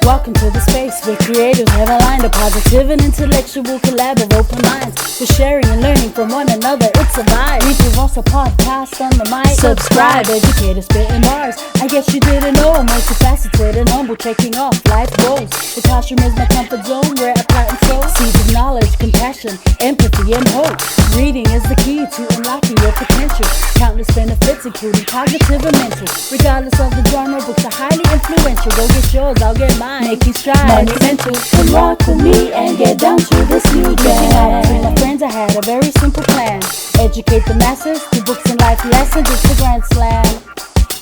Welcome to the space where creators have aligned a positive and intellectual collab of open minds for sharing and learning from one another. It's a vibe. Read your Rosa podcast on the mic. Subscribe, educator spitting bars. I guess you didn't know I'm multifaceted and humble, checking off life goals. The classroom is my comfort zone where I plant and sow seeds of knowledge, compassion, empathy, and hope. Reading is the key to unlocking your potential. Countless benefits, including cognitive and mental. Regardless of the genre, books are highly influential. Go get yours, I'll get mine. Making strides, monumental. Come rock with me and get down to this new jam. Reaching out to my friends, I had a very simple plan. Educate the masses through books and life lessons. It's the grand slam.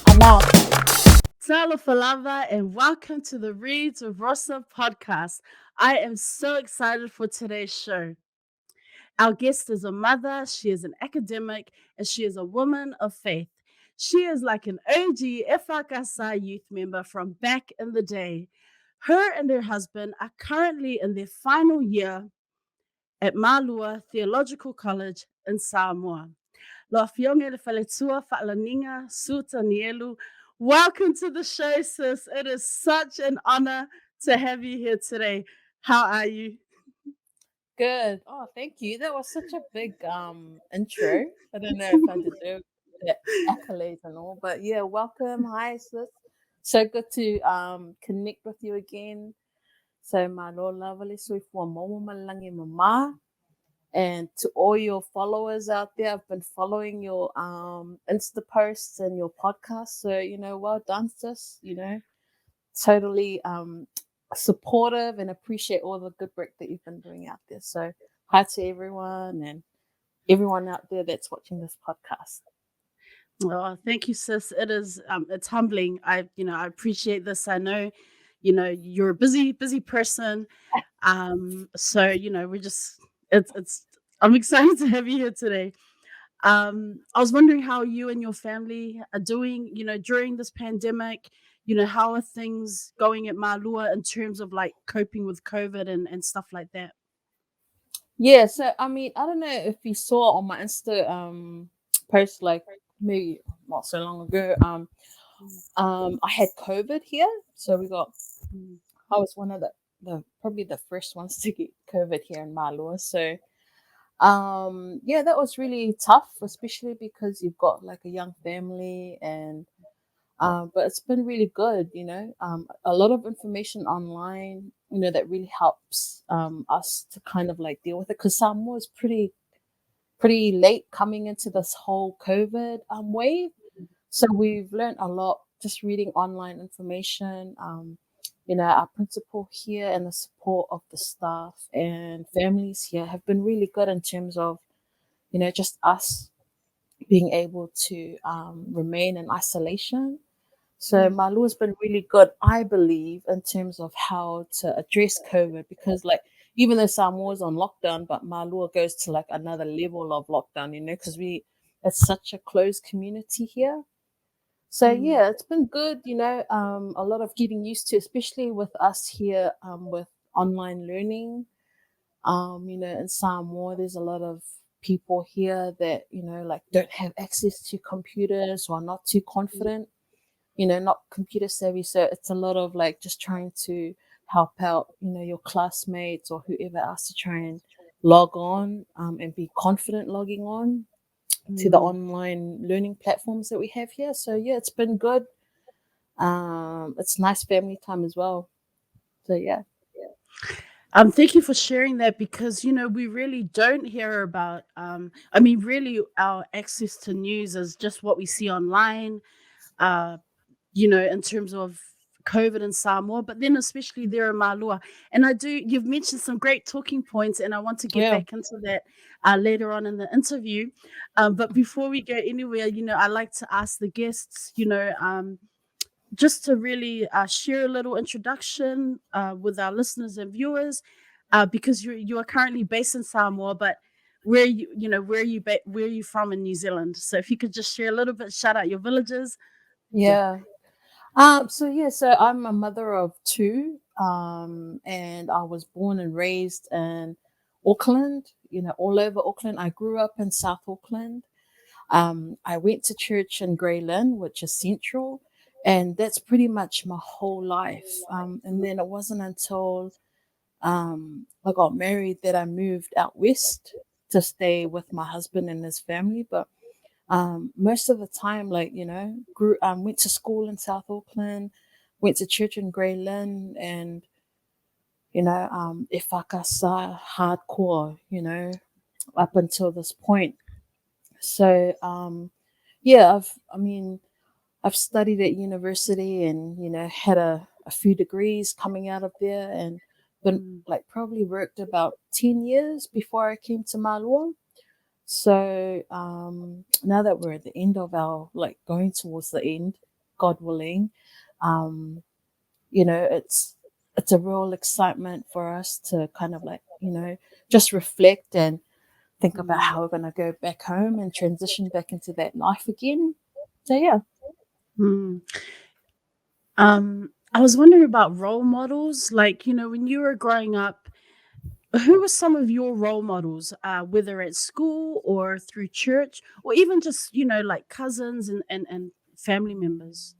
I'm out. Talo Falava and welcome to the Reads with Rosa podcast. I am so excited for today's show. Our guest is a mother, she is an academic, and she is a woman of faith. She is like an OG EFKS youth member from back in the day. Her and her husband are currently in their final year at Malua Theological College in Samoa. Faletua, Fa'alaniga Su-Tanielu. Welcome to the show, sis. It is such an honor to have you here today. How are you? Good. Oh, thank you. That was such a big intro. I don't know if I deserve the accolades and all, but yeah, welcome. Hi, sis. So good to connect with you again. So my Lord lovely sweet for Momo Malangi Mama. And to all your followers out there, I've been following your Insta posts and your podcast. So, well done, sis. Totally supportive and appreciate all the good work that you've been doing out there. So hi to everyone and everyone out there that's watching this podcast. Oh, thank you, sis. It is it's humbling. I appreciate this. I know, you're a busy person. So we're just it's I'm excited to have you here today. I was wondering how you and your family are doing, during this pandemic. How are things going at Malua in terms of like coping with COVID and stuff like that? Yeah, so I mean, I don't know if you saw on my Insta post like maybe not so long ago. I had COVID here, so I was one of the probably the first ones to get COVID here in Malua. So yeah, that was really tough, especially because you've got like a young family and but it's been really good, a lot of information online, that really helps us to kind of like deal with it because Samoa was pretty late coming into this whole COVID wave. So we've learned a lot just reading online information. Our principal here and the support of the staff and families here have been really good in terms of, just us being able to remain in isolation. So Malua's been really good, I believe, in terms of how to address COVID because like even though Samoa's on lockdown, but Malua goes to like another level of lockdown, because it's such a closed community here. So yeah, it's been good, a lot of getting used to, especially with us here with online learning. In Samoa, there's a lot of people here that, like don't have access to computers or are not too confident, not computer savvy. So it's a lot of like just trying to help out, your classmates or whoever else to try and log on and be confident logging on to the online learning platforms that we have here. So yeah, it's been good. It's nice family time as well. So yeah. Thank you for sharing that because we really don't hear about. Really, our access to news is just what we see online. Uh, in terms of COVID and Samoa, but then especially there in Malua. And you've mentioned some great talking points, and I want to get Yeah. back into that later on in the interview. But before we go anywhere, I like to ask the guests, just to really share a little introduction with our listeners and viewers, because you are currently based in Samoa, but where are you from in New Zealand? So if you could just share a little bit, shout out your villages. Yeah. Yeah. So I'm a mother of two, and I was born and raised in Auckland, all over Auckland. I grew up in South Auckland. I went to church in Grey Lynn, which is central, And that's pretty much my whole life. And then it wasn't until I got married that I moved out west to stay with my husband and his family. But most of the time, like, grew went to school in South Auckland, went to church in Grey Lynn, and EFKS hardcore, up until this point. So yeah, I've studied at university and had a few degrees coming out of there, and been Mm. like probably worked about 10 years before I came to Malua. So now that we're at the end of our, like, going towards the end, God willing, um, it's a real excitement for us to kind of, like, just reflect and think about Mm. how we're gonna go back home and transition back into that life again. So yeah. Mm. I was wondering about role models. Like, when you were growing up, who were some of your role models, whether at school or through church, or even just, like cousins and family members?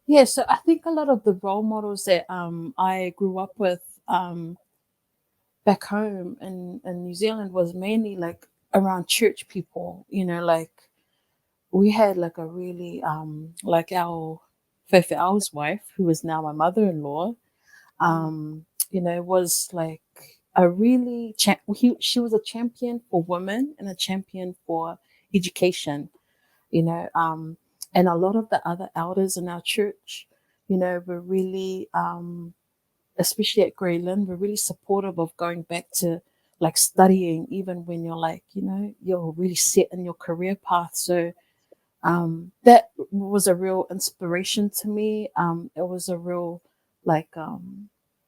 Yeah, so I think a lot of the role models that I grew up with um back home in New Zealand was mainly like around church people, like we had like a really like our Fefe'ao's wife, who is now my mother-in-law, Mm. was like a really she was a champion for women and a champion for education, you know, um, and a lot of the other elders in our church, were really, especially at Greyland, were really supportive of going back to like studying, even when you're like, you're really set in your career path. So that was a real inspiration to me. It was a real, like,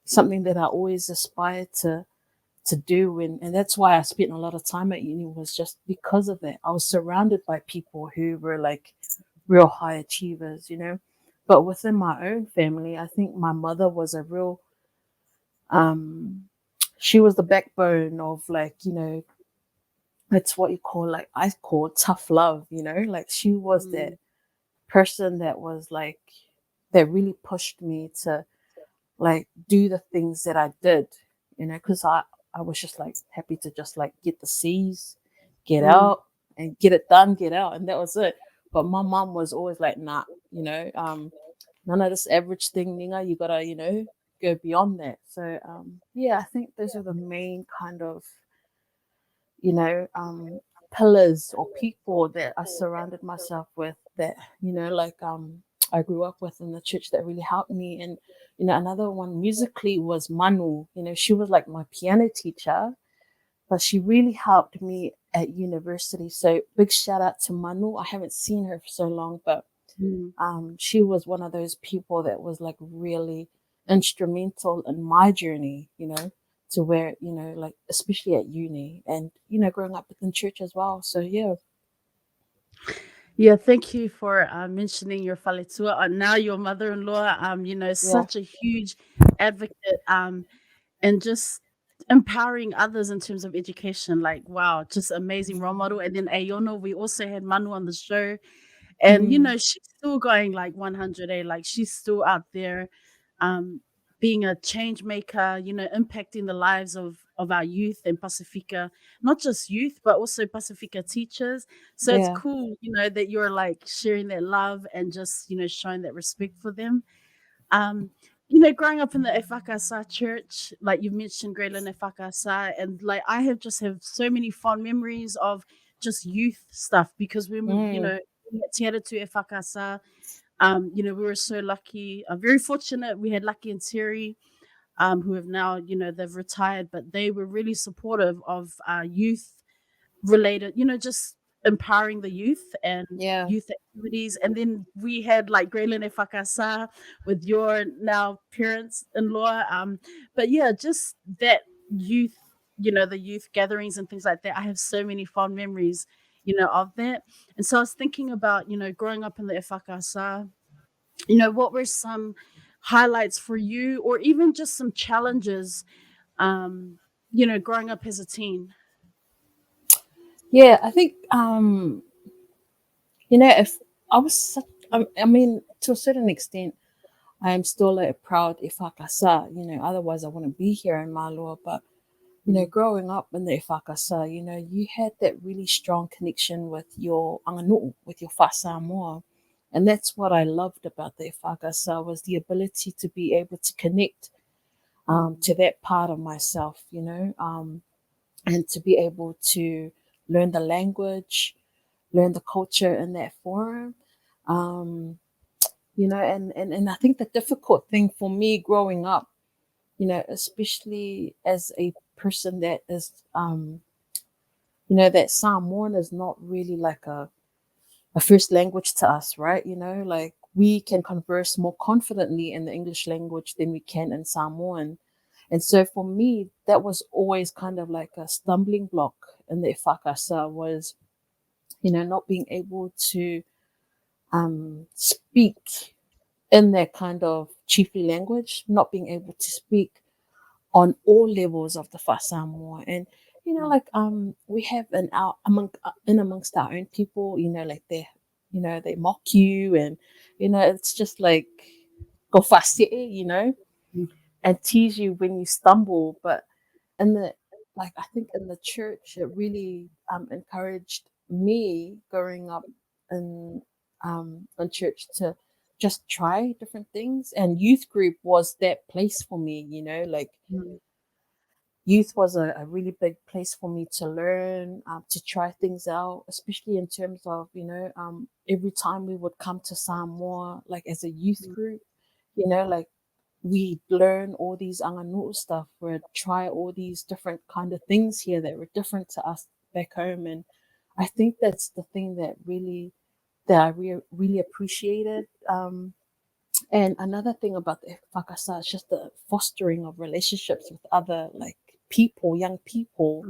something that I always aspired to do, and that's why I spent a lot of time at uni, was just because of that. I was surrounded by people who were like real high achievers, but within my own family, I think my mother was a real, um she was the backbone of, like, it's what you call, like, I call tough love, like she was that Mm. person that was like, that really pushed me to, like, do the things that I did, because I was just like happy to just like get the C's, get Mm. out and get it done, get out, and that was it. But my mom was always like, nah, none of this average thing, Niga. You gotta, go beyond that. So yeah, I think those are the main kind of, you know, um, pillars or people that I surrounded myself with, that, like, I grew up with in the church, that really helped me. And, another one musically was Manu. She was like my piano teacher, but she really helped me at university. So big shout out to Manu. I haven't seen her for so long, but Mm. she was one of those people that was like really instrumental in my journey, to where, like, especially at uni and, growing up within church as well. So yeah. Yeah, thank you for mentioning your Faletua. Now your mother-in-law, Yeah. such a huge advocate, and just empowering others in terms of education. Like, wow, just amazing role model. And then Ayono, we also had Manu on the show, and Mm, she's still going like 100. Like, she's still out there, um, being a change maker. Impacting the lives of our youth and Pacifica, not just youth but also Pacifica teachers. So it's yeah. cool, that you're like sharing that love and just showing that respect for them. um, growing up in the EFKS church, like you mentioned, Graylan EFKS, and like I have so many fond memories of just youth stuff, because when we, Mm, at Te Aratu EFKS, we were so lucky, very fortunate. We had Lucky and Terry, who have now, they've retired, but they were really supportive of youth related, just empowering the youth and yeah. youth activities. And then we had like Graylin Efakasa with your now parents-in-law. But yeah, just that youth, the youth gatherings and things like that. I have so many fond memories, of that. And so I was thinking about, growing up in the Efakasa, what were some highlights for you, or even just some challenges, growing up as a teen? Yeah, I think, if I was such, I mean, to a certain extent, I am still a proud EFKS, otherwise I wouldn't be here in Malua. But, growing up in the EFKS, you had that really strong connection with your anganu'u, with your Samoa. And that's what I loved about the EFKS was the ability to be able to connect to that part of myself, and to be able to learn the language, learn the culture in that forum. Um, and I think the difficult thing for me growing up, especially as a person that is, that Samoan is not really like a first language to us, right? Like we can converse more confidently in the English language than we can in Samoan. And so for me, that was always kind of like a stumbling block in the Ifakasa was, not being able to speak in that kind of chiefly language, not being able to speak on all levels of the Samoa. And like we have amongst our own people, like they mock you, and it's just like go fast, and tease you when you stumble. But in the like I think in the church it really encouraged me growing up in church to just try different things, and youth group was that place for me, like youth was a really big place for me to learn, to try things out, especially in terms of, every time we would come to Samoa, like as a youth group, like we learn all these anganu'u stuff. We'd try all these different kind of things here that were different to us back home. And I think that's the thing that I really appreciated. And another thing about the whakasa is just the fostering of relationships with other like people, young people,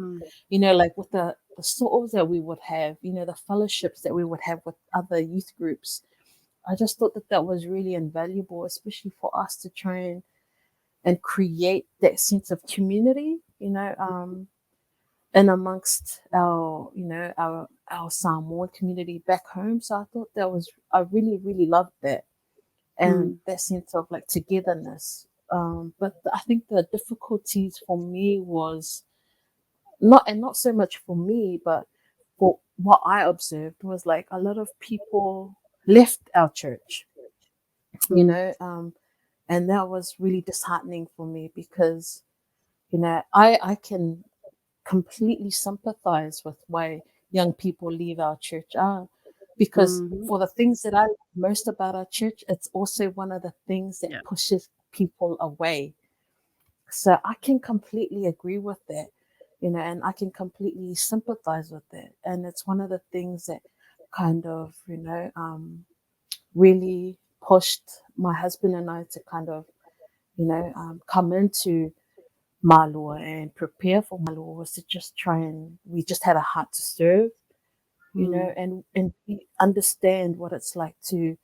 like with the souls that we would have, the fellowships that we would have with other youth groups. I just thought that was really invaluable, especially for us to try and create that sense of community, and amongst our Samoan community back home. So I thought I really, really loved that. And that sense of like togetherness. But I think the difficulties for me was not so much for me, but for what I observed was like a lot of people left our church, and that was really disheartening for me because, I can completely sympathize with why young people leave our church. Because for the things that I love most about our church, it's also one of the things that pushes people away. So I can completely agree with that, and I can completely sympathize with that. And it's one of the things that kind of, really pushed my husband and I to kind of, come into Malua and prepare for Malua, was to just we just had a heart to serve, and we understand what it's like to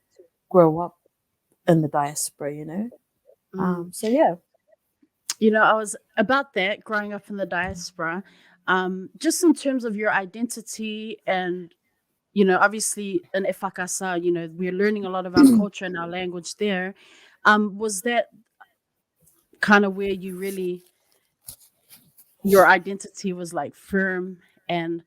grow up in the diaspora. So yeah. I was about that growing up in the diaspora, just in terms of your identity and, obviously in Efakasa, we're learning a lot of our culture and our language there. Was that kind of where your identity was like firm? And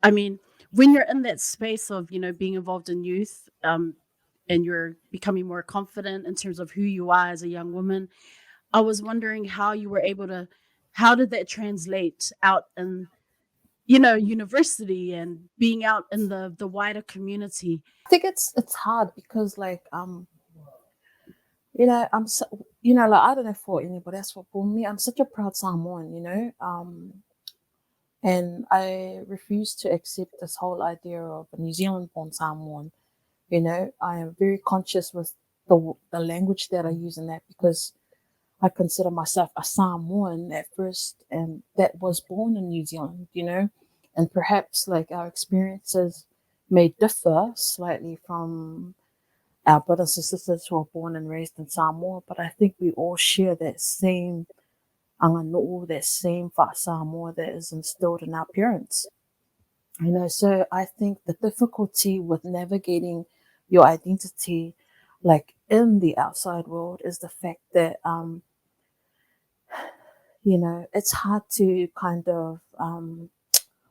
I mean, when you're in that space of, being involved in youth, and you're becoming more confident in terms of who you are as a young woman, I was wondering how did that translate out in, university and being out in the wider community? I think it's hard because like I'm so, like I don't know for anybody else, but for me, I'm such a proud Samoan, and I refuse to accept this whole idea of a New Zealand born Samoan. I am very conscious with the language that I use in that, because I consider myself a Samoan at first, and that was born in New Zealand, and perhaps like our experiences may differ slightly from our brothers and sisters who are born and raised in Samoa, but I think we all share that same anganu'u, that same Samoa that is instilled in our parents. So I think the difficulty with navigating your identity, like in the outside world, is the fact that it's hard to kind of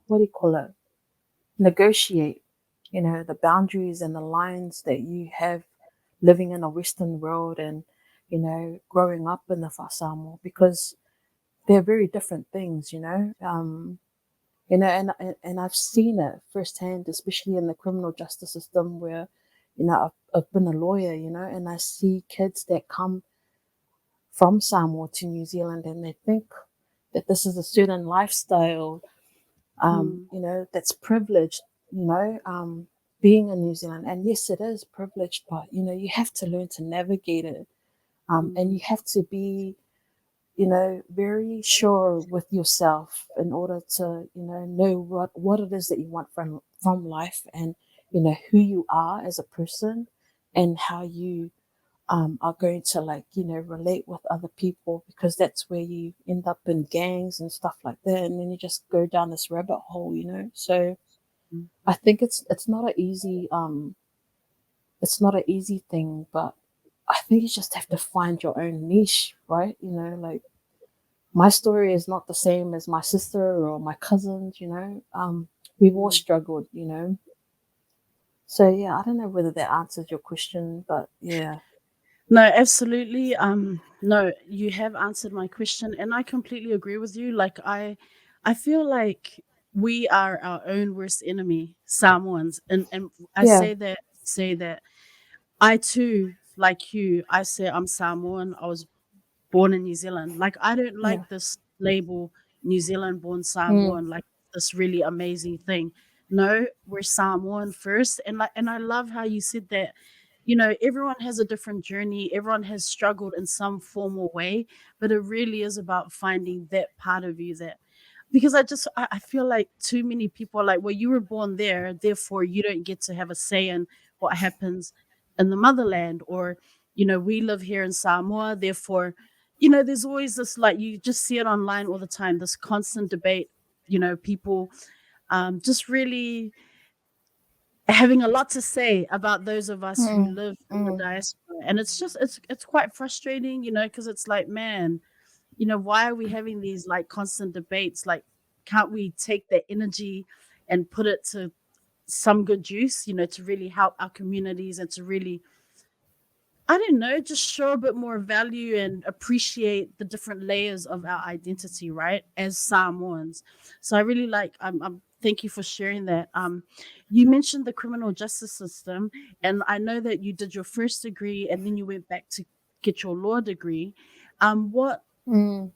what do you call it, negotiate, the boundaries and the lines that you have living in a Western world and, growing up in the Samoa, because they're very different things, and I've seen it firsthand, especially in the criminal justice system where, I've been a lawyer, and I see kids that come from Samoa to New Zealand and they think that this is a certain lifestyle, that's privileged, being in New Zealand. And yes, it is privileged, but, you have to learn to navigate it. And you have to be, very sure with yourself in order to, know what it is that you want from life and, who you are as a person and how you are going to relate with other people, because that's where you end up in gangs and stuff like that, and then you just go down this rabbit hole, So I think it's not an easy thing, but I think you just have to find your own niche, right? Like my story is not the same as my sister or my cousins, we've all struggled, So yeah, I don't know whether that answers your question, but yeah. No, absolutely. No, you have answered my question, and I completely agree with you. Like I feel like we are our own worst enemy, Samoans, and I Yeah. say that I too, like you, I say I'm Samoan. I was born in New Zealand. Like I don't Yeah. like this label New Zealand born Mm, Samoan, like this really amazing thing. No, we're Samoan first. And I love how you said that, everyone has a different journey, everyone has struggled in some form or way, but it really is about finding that part of you that, because I feel like too many people are like, well, you were born there, therefore you don't get to have a say in what happens in the motherland, or we live here in Samoa, therefore, there's always this, like, you just see it online all the time, this constant debate, people just really having a lot to say about those of us who mm, live in the mm, diaspora, and it's quite frustrating, because it's like, man, why are we having these like constant debates? Like, can't we take that energy and put it to some good use, to really help our communities and to really, I don't know, just show a bit more value and appreciate the different layers of our identity, right? As Samoans. So I really like, thank you for sharing that. You mentioned the criminal justice system, and I know that you did your first degree and then you went back to get your law degree. What mm.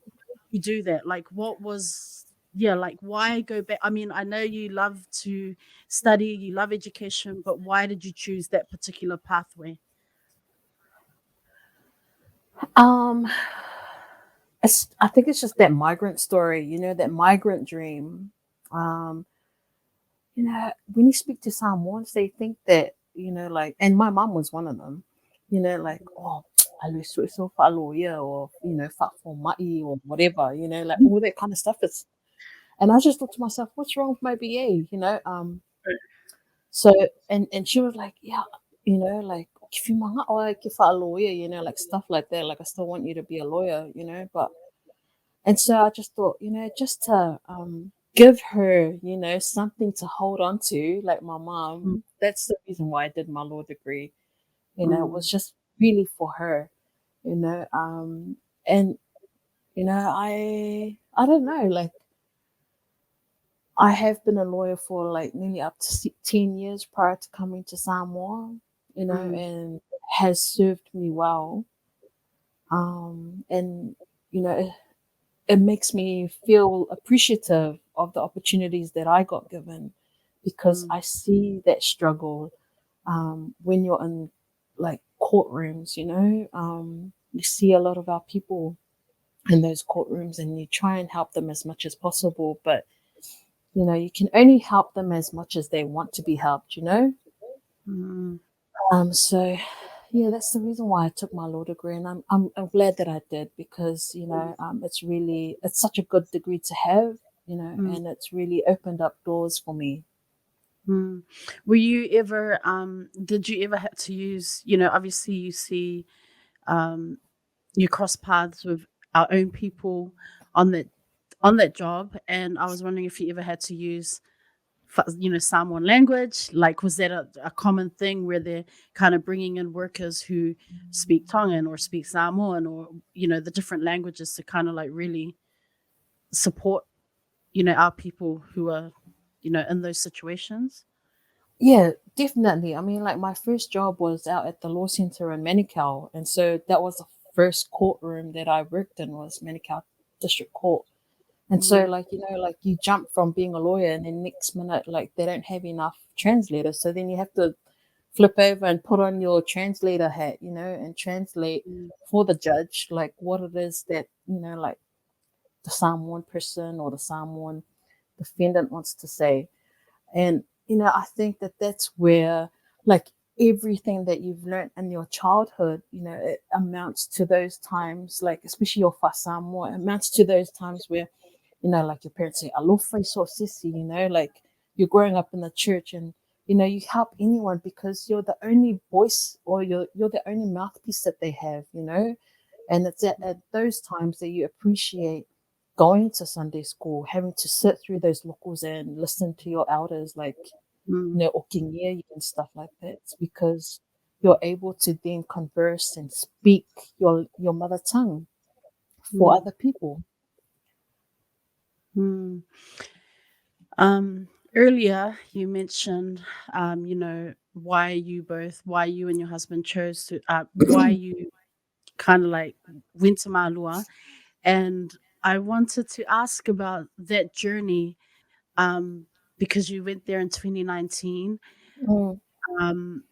you do that? Like, what was, yeah, like, why go back? I mean, I know you love to study, you love education, but why did you choose that particular pathway? Um, I think it's just that migrant story, that migrant dream. Um, when you speak to Samoans, they think that, like, and my mom was one of them, like, oh, so fa'aloia, or, for mai or whatever, like all that kind of stuff is. And I just thought to myself, what's wrong with my BA, So, and she was like, yeah, like, if you manga o if a lawyer, like stuff like that. Like, I still want you to be a lawyer, but, and so I just thought, just to give her, something to hold on to, like my Mm, mom. That's the reason why I did my law degree. It mm, was just really for her, and I don't know, like, I have been a lawyer for like nearly up to 10 years prior to coming to Samoa, mm, and has served me well. And, it, it makes me feel appreciative of the opportunities that I got given, because mm, I see that struggle when you're in like courtrooms, you see a lot of our people in those courtrooms and you try and help them as much as possible, but you can only help them as much as they want to be helped. mm. So yeah, that's the reason why I took my law degree, and I'm glad that I did, because it's such a good degree to have, Mm. and it's really opened up doors for me. Mm. Were you ever did you ever have to use, obviously you see um you cross paths with our own people on that job, and I was wondering if you ever had to use Samoan language. Like, was that a common thing where they're kind of bringing in workers who speak Tongan or speak Samoan, or the different languages to kind of like really support our people who are in those situations? Yeah, definitely. I mean, like my first job was out at the law center in Manukau, and so that was the first courtroom that I worked in was Manukau District Court. And so, Mm, like, like you jump from being a lawyer and then next minute, like, they don't have enough translators. So then you have to flip over and put on your translator hat, and translate mm, for the judge, like, what it is that, like the Samoan person or the Samoan defendant wants to say. And, I think that that's where, like, everything that you've learned in your childhood, it amounts to those times, like, especially your Samoa, amounts to those times where, like your parents say, alofa so sisi, like you're growing up in the church and, you help anyone because you're the only voice or you're the only mouthpiece that they have, and it's at those times that you appreciate going to Sunday school, having to sit through those locals and listen to your elders, like, mm, okinyeyi and stuff like that. It's because you're able to then converse and speak your mother tongue for mm, other people. mm. Um, Earlier you mentioned, why you and your husband chose to, why you kind of like went to Malua, and I wanted to ask about that journey, um, because you went there in 2019. Mm, Um,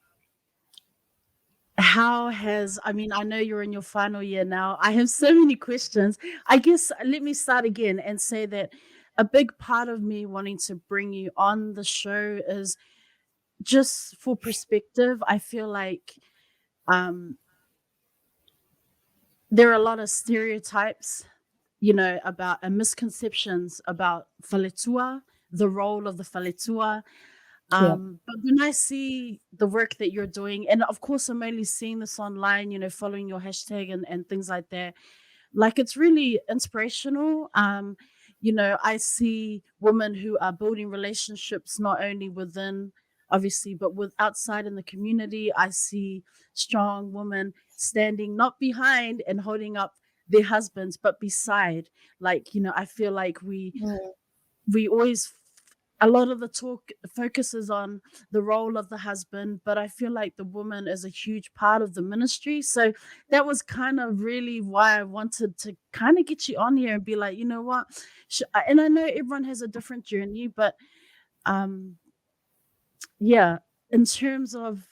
I mean, I know you're in your final year now. I have so many questions. I guess let me start again and say that a big part of me wanting to bring you on the show is just for perspective. I feel like um, there are a lot of stereotypes, about and misconceptions about Faletua, the role of the Faletua. yeah. But when I see the work that you're doing, and of course I'm only seeing this online, following your hashtag and things like that, like it's really inspirational. I see women who are building relationships not only within, obviously, but with outside in the community. I see strong women standing not behind and holding up their husbands but beside. Like, I feel like Mm, we always, a lot of the talk focuses on the role of the husband, but I feel like the woman is a huge part of the ministry. So that was kind of really why I wanted to kind of get you on here and be like, you know what, and I know everyone has a different journey, but um yeah, in terms of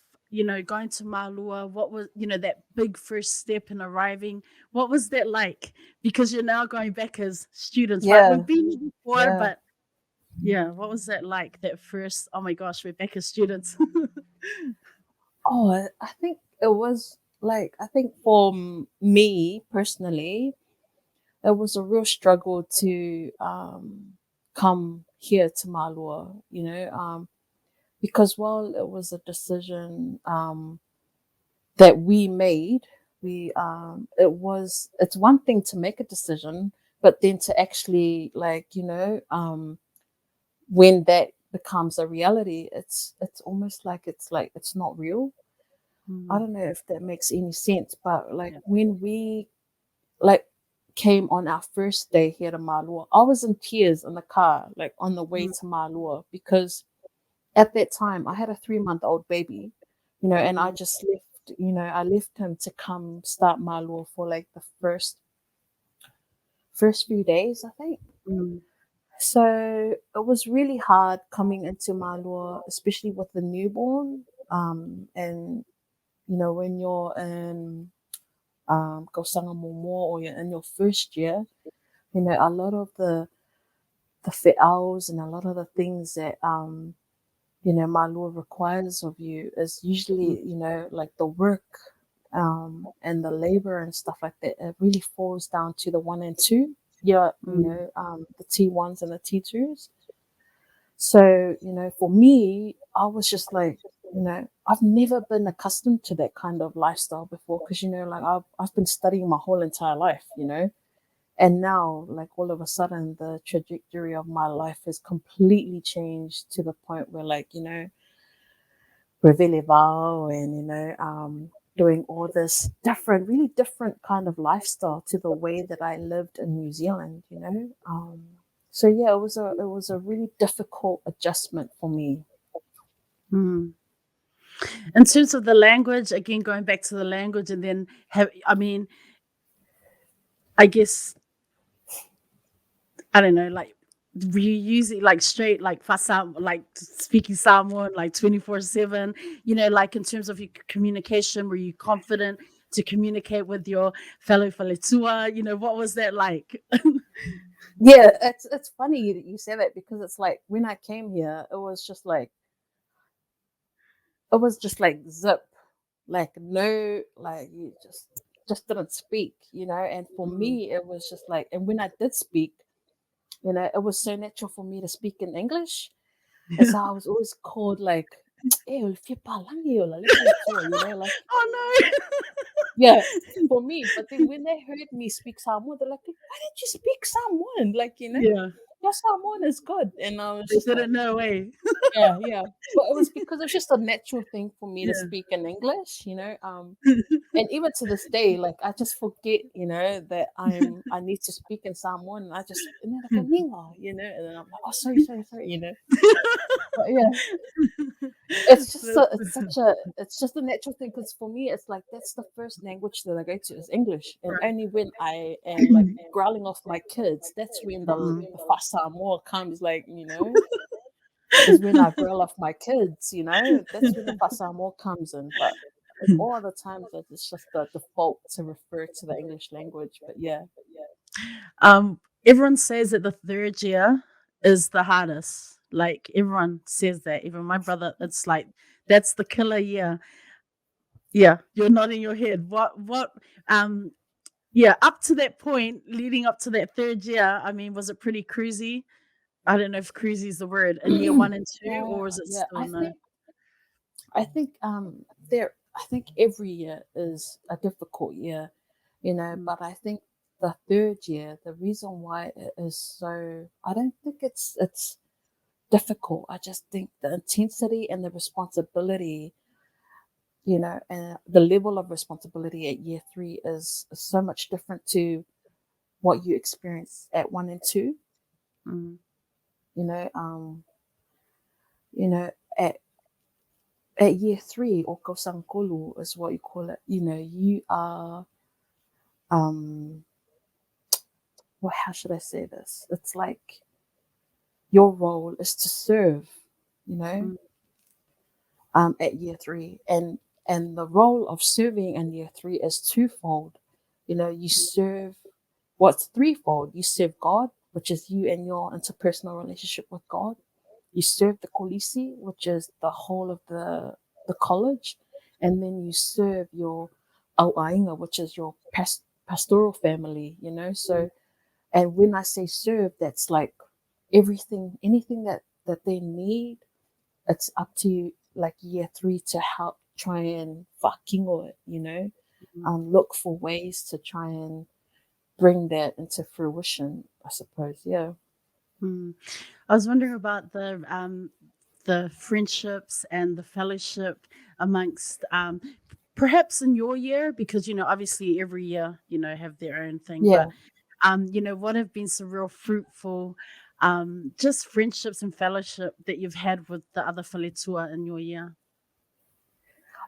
going to Malua, what was that big first step in arriving? What was that like? Because you're now going back as students, right? yeah. We've been here before, Yeah. but yeah, what was that like? That first, oh my gosh, we're back as students. Oh, I think it was like, I think for me personally, it was a real struggle to come here to Malua, because while it was a decision that we made, it's one thing to make a decision, but then to actually, like, when that becomes a reality, it's almost like it's not real. I Mm, don't know if that makes any sense, but like yeah. when we like came on our first day here to Malua, I was in tears in the car, like on the way Mm, to Malua, because at that time I had a 3-month-old baby, and I mm, just left, I left him to come start Malua for like the first few days, I think. mm, So it was really hard coming into Malua, especially with the newborn. And when you're in Kausanga Momo or you're in your first year, a lot of the fe'aus and a lot of the things that Malua requires of you is mm, usually, like the work and the labor and stuff like that. It really falls down to the 1 and 2. Yeah, mm, the T1s and the T2s. So, for me, I was just like, I've never been accustomed to that kind of lifestyle before because, like I've been studying my whole entire life, and now, like all of a sudden, the trajectory of my life has completely changed to the point where, like, really vow and, doing all this different, really different kind of lifestyle to the way that I lived in New Zealand. So yeah, it was a really difficult adjustment for me. Mm. In terms of the language, again, going back to the language, and then I guess, I don't know, like, were you using like straight, like Fasam, like speaking Samoan, like 24/7, like in terms of your communication, were you confident to communicate with your fellow Faletua? What was that like? Yeah, it's funny that you say that because it's like when I came here, it was just like zip, like no, like you just didn't speak, and for Mm. me it was just like, and when I did speak, it was so natural for me to speak in English. And so I was always called like, "Eh, Fa'alaniga Su-Tanielu," like, Oh no. yeah, for me. But then when they heard me speak Samoan, they're like, "Why did you speak Samoan?" Like, Yeah, your Samoan is good. And I was they just like, didn't know, eh? yeah, yeah. But it was because it's just a natural thing for me to Yeah. speak in English. And even to this day, like I just forget, that I need to speak in Samoan, and I just, and they're like, Niga, and then I'm like, oh, sorry, sorry, sorry. But yeah, it's just a natural thing because for me it's like that's the first language that I go to is English, and Right. only when I am like growling off my kids, that's when Mm. the fasa more comes, like, is when I growl off my kids, that's when the fasa more comes in. But like all other times it's just the default to refer to the English language. But yeah. Everyone says that the third year is the hardest. Like everyone says that. Even my brother, it's like that's the killer year. Yeah, you're nodding your head. Um yeah, up to that point, leading up to that third year, I mean, was it pretty cruisy? I don't know if cruisy is the word in year one and two, Yeah, or is it yeah. still I no? think I think there I think every year is a difficult year, Mm, but I think the third year, the reason why it is so, I don't think it's difficult. I just think the intensity and the responsibility, and the level of responsibility at year three is so much different to what you experience at 1 and 2. mm, You know, you know, at year three, or kosankolu is what you call it. You are, um well, how should I say this? It's like your role is to serve, you know, mm, at year three. And the role of serving in year three is twofold. You serve, what's threefold. You serve God, which is you and your interpersonal relationship with God. You serve the kolisi, which is the whole of the college, and then you serve your auainga, which is your pastoral family. So, and when I say serve, that's like everything, anything that they need. It's up to like year three to help try and whakingo it. mm, Look for ways to try and bring that into fruition, I suppose. Yeah. mm. I was wondering about the friendships and the fellowship amongst perhaps in your year, because obviously every year have their own thing, Yeah. but what have been some real fruitful just friendships and fellowship that you've had with the other Faletua in your year?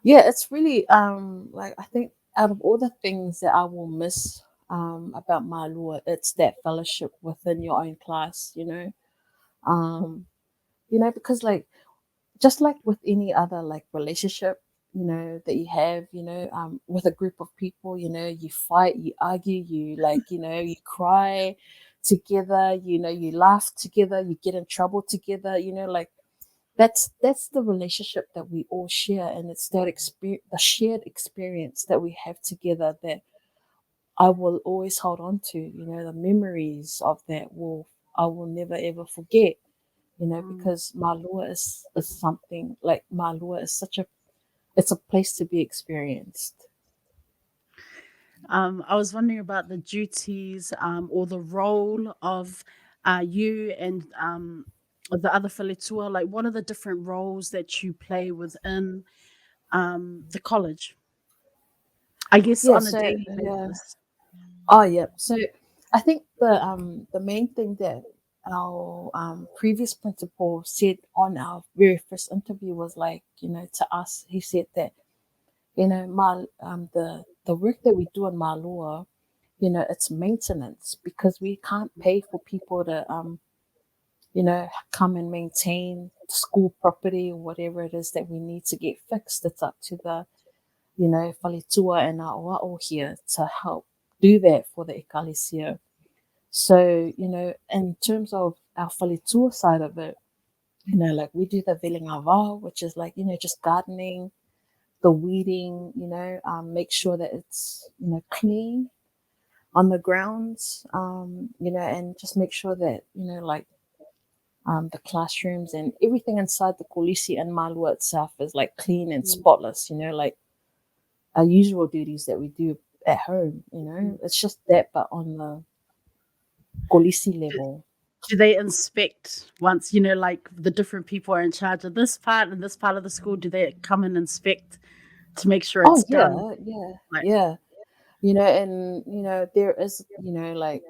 Yeah, it's really like I think out of all the things that I will miss about Malua, it's that fellowship within your own class. Um, because like just like with any other like relationship, that you have, with a group of people, you fight, you argue, you like, you cry together, you laugh together, you get in trouble together, like that's the relationship that we all share, and it's that experience, the shared experience that we have together, that I will always hold on to. The memories of that will I will never ever forget. because Malua is something like Malua is it's a place to be experienced. I was wondering about the duties or the role of you and the other Faletua. Like, what are the different roles that you play within the college? I guess Yeah, on a so daily yeah. basis. Oh yeah. So I think the main thing that our previous principal said on our very first interview was like, to us, he said that, the work that we do in Malua, it's maintenance because we can't pay for people to come and maintain the school property or whatever it is that we need to get fixed. It's up to the, Faletua and our wa'o here to help do that for the Ekalesia. So, in terms of our Faletua side of it, like we do the Velingava, which is like, just gardening, the weeding, make sure that it's, clean on the grounds, and just make sure that, like the classrooms and everything inside the Kolisi and Malua itself is like clean and spotless, like our usual duties that we do at home, it's just that, but on the Kolisi level. Do they inspect once, like the different people are in charge of this part and this part of the school? Do they come and inspect to make sure Oh it's done? yeah, yeah, Like, yeah. And there is, like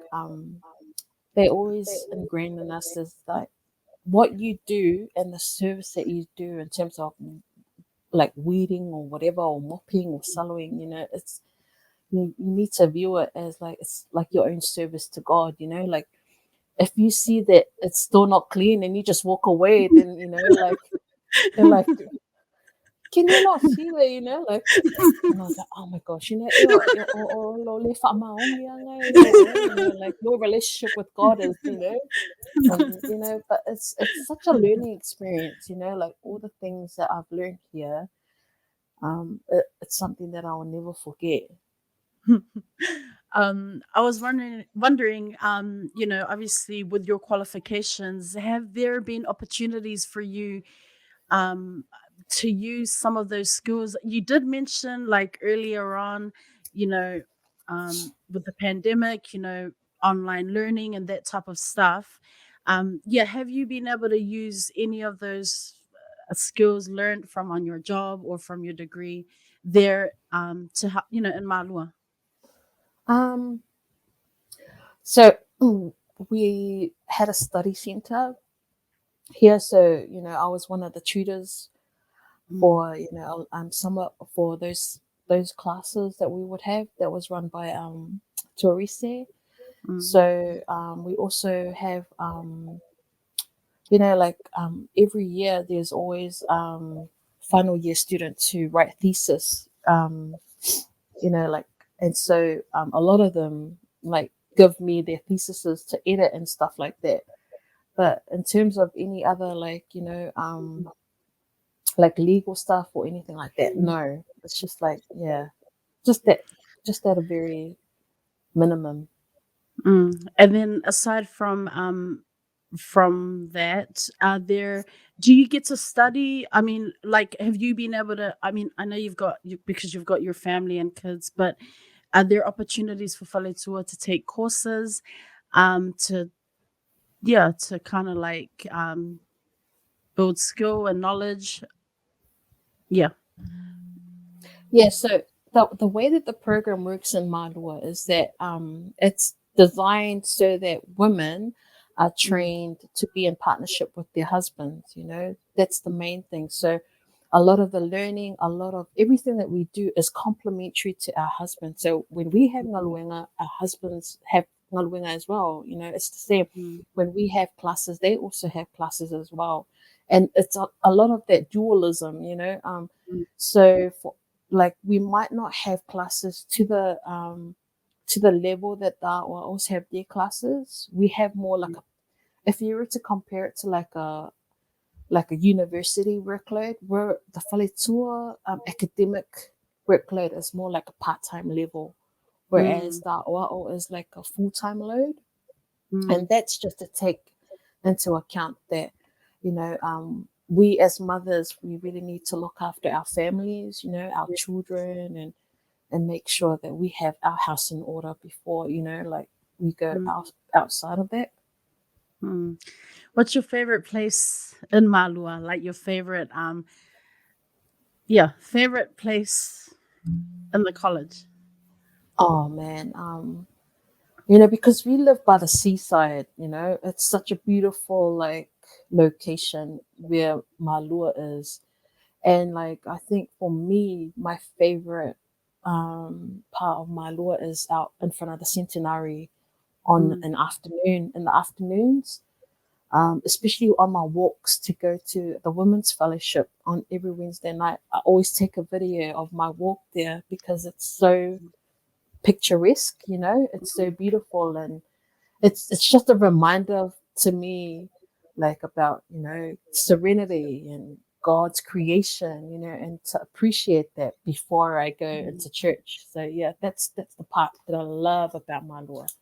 they always ingrain in us is like what you do and the service that you do in terms of like weeding or whatever or mopping or soloing, it's you need to view it as like it's like your own service to God, like if you see that it's still not clean and you just walk away, then like they're like, can you not see that, like. And I was like, oh my gosh, like your relationship with God is, and but it's such a learning experience, like all the things that I've learned here, it's something that I will never forget. I was wondering, obviously with your qualifications, have there been opportunities for you um, to use some of those skills? You did mention like earlier on, you know, with the pandemic, online learning and that type of stuff. Yeah, have you been able to use any of those skills learned from on your job or from your degree there to help, in Malua? Um, so we had a study center here, so I was one of the tutors Mm, for summer for those classes that we would have that was run by Torise. mm, So we also have like every year there's always final year students who write thesis, like, and so a lot of them like give me their theses to edit and stuff like that. But in terms of any other like like legal stuff or anything like that, no, it's just like, yeah, just that, just at a very minimum. mm. And then aside from that, do you get to study? I mean, like, have you been able to? I mean, I know because you've got your family and kids, but are there opportunities for Faletua to take courses, to to kind of like build skill and knowledge? Yeah. Yeah, so the way that the program works in Malua is that it's designed so that women are Mm, trained to be in partnership with their husbands, that's the main thing. So a lot of the learning, a lot of everything that we do is complementary to our husbands. So when we have ngaluenga, our husbands have ngaluenga as well, it's the same. mm, When we have classes, they also have classes as well. And it's a lot of that dualism, mm, so for like we might not have classes to the level that the Wa'os have their classes. We have more like a, if you were to compare it to like a university workload, where the Faletua academic workload is more like a part-time level, whereas mm, the Wa'o is like a full-time load. mm, And that's just to take into account that we as mothers, we really need to look after our families, our children, and make sure that we have our house in order before, like we go Mm. outside of that. Mm. What's your favorite place in Malua? Like your favorite, favorite place in the college? Oh man, because we live by the seaside, it's such a beautiful like location where Malua is. And like I think for me, my favorite part of Malua is out in front of the Centenary on Mm. an afternoon in the afternoons. Especially on my walks to go to the women's fellowship on every Wednesday night. I always take a video of my walk there because it's so picturesque, it's so beautiful, and it's just a reminder to me like about, serenity and God's creation, and to appreciate that before I go into church. So yeah, that's the part that I love about my Lord.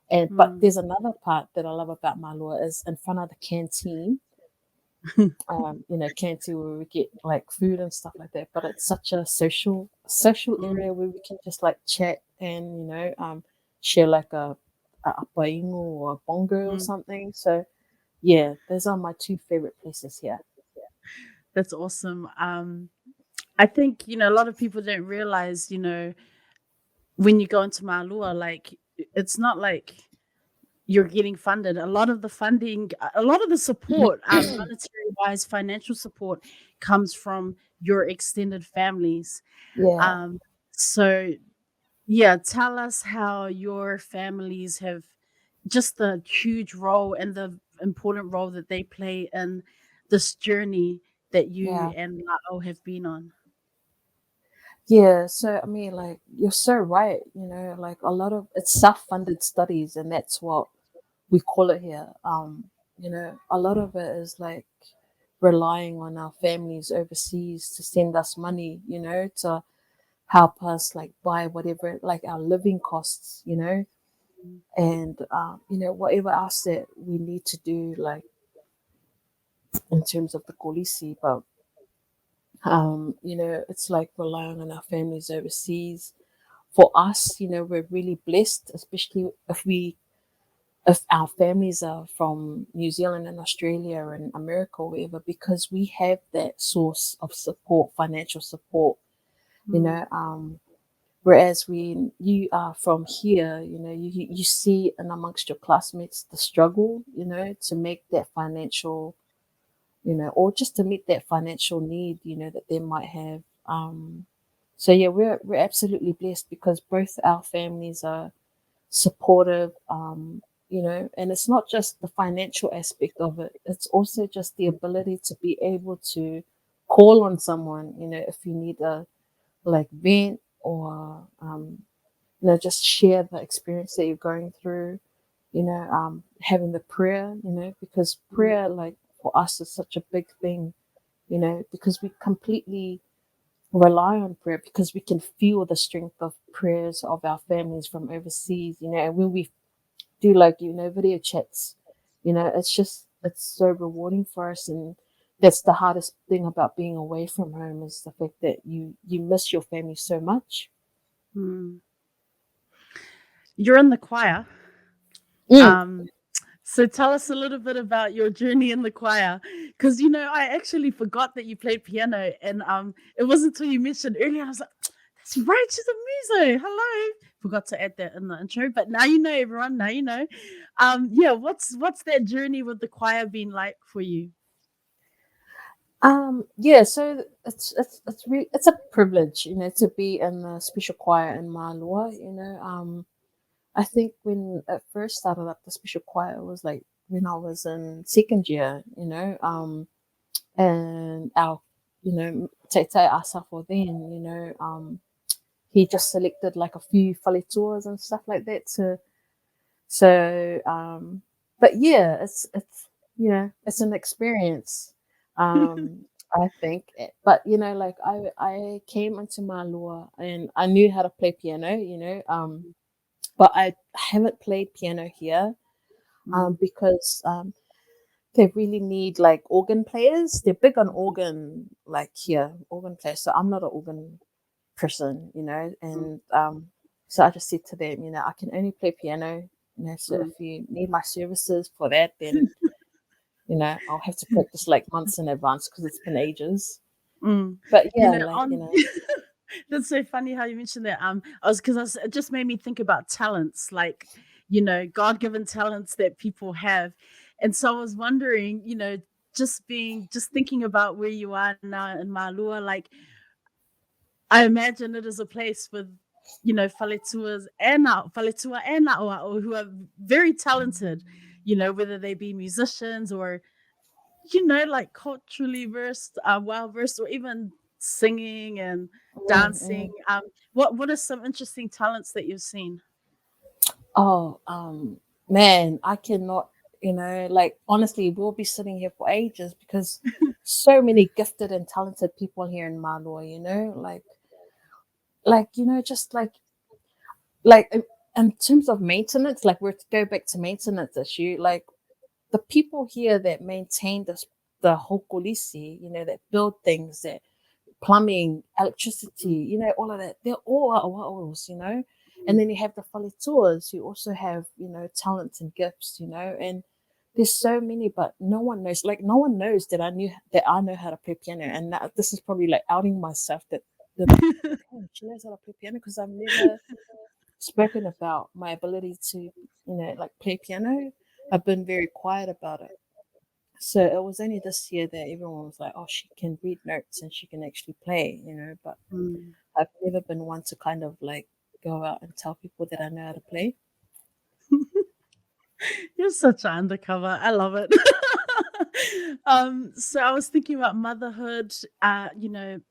But Mm. there's another part that I love about Malua is in front of the canteen. Canteen where we get like food and stuff like that. But it's such a social Mm. area where we can just like chat and share like a paingo or a bongo or Mm. something. So yeah, those are my two favorite places here. That's awesome. I think, a lot of people don't realize, when you go into Malua, like it's not like you're getting funded. A lot of the funding, a lot of the support, monetary wise, financial support comes from your extended families. Yeah, Um, so yeah, tell us how your families have just the huge role and the important role that they play in this journey that you yeah. and La'o have been on. Yeah, so I mean, like you're so right. Like a lot of it's self-funded studies, and that's what we call it here. A lot of it is like relying on our families overseas to send us money, to help us like buy whatever like our living costs, and whatever else that we need to do, like in terms of the kolisi, but it's like relying on our families overseas. For us, we're really blessed, especially if our families are from New Zealand and Australia and America or wherever, because we have that source of support, financial support, you Mm. know. Whereas when you are from here, you see and amongst your classmates the struggle, to make that financial, or just to meet that financial need, that they might have. So yeah, we're absolutely blessed because both our families are supportive, and it's not just the financial aspect of it, it's also just the ability to be able to call on someone, if you need a like vent or just share the experience that you're going through, having the prayer, because Mm. prayer like for us is such a big thing, because we completely rely on prayer because we can feel the strength of prayers of our families from overseas, and when we do like, video chats, it's so rewarding for us. And that's the hardest thing about being away from home is the fact that you miss your family so much. Mm. You're in the choir. Mm. Um, so tell us a little bit about your journey in the choir, because I actually forgot that you played piano, and it wasn't until you mentioned earlier I was like, "That's right, she's a muso." Hello, forgot to add that in the intro, but now you know, everyone. Now you know. Yeah, what's that journey with the choir been like for you? Yeah, so it's a privilege, to be in the special choir in Malua, I think when it first started up the special choir, it was like when I was in second year, and our, Te Asafo then, he just selected like a few Faletuas and stuff like that to, so, but yeah, it's, it's an experience, I think, but like I came into Malua and I knew how to play piano, but I haven't played piano here, Mm. because they really need like organ players. They're big on organ, like here, organ players. So I'm not an organ person, and so I just said to them, I can only play piano, so if you need my services for that, then I'll have to practice like months in advance because it's been ages. But You yeah, know, like on that's so funny how you mentioned that. It just made me think about talents, like, God-given talents that people have. And so I was wondering, just thinking about where you are now in Malua, like, I imagine it is a place with, Faletua and Na'oa'o who are very talented, whether they be musicians or, like culturally versed, well versed, or even singing and mm, dancing. mm. What are some interesting talents that you've seen? Oh, man, I cannot, like honestly, we'll be sitting here for ages because so many gifted and talented people here in Malua, just like in terms of maintenance, like we're to go back to maintenance issue, like the people here that maintain the hokolisi, that build things, that plumbing, electricity, all of that, they're all Awa'os, and then you have the Faletuas who also have, talents and gifts, and there's so many, but no one knows, like no one knows that I know how to play piano. And this is probably like outing myself that oh, she knows how to play piano because I've never spoken about my ability to, like play piano. I've been very quiet about it. So it was only this year that everyone was like, "Oh, she can read notes and she can actually play," But Mm. I've never been one to kind of like go out and tell people that I know how to play. You're such an undercover. I love it. So I was thinking about motherhood, the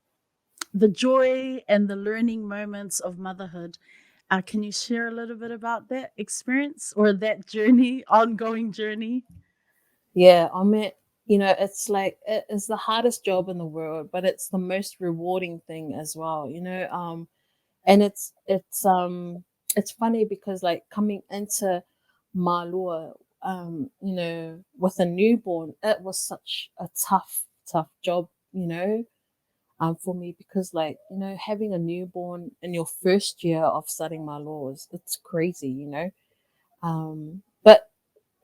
joy and the learning moments of motherhood. Can you share a little bit about that experience or that journey, ongoing journey? Yeah, I mean, it's like it is the hardest job in the world, but it's the most rewarding thing as well. And it's funny because like coming into Malua, with a newborn, it was such a tough job, for me because like, having a newborn in your first year of studying Malua it's crazy, but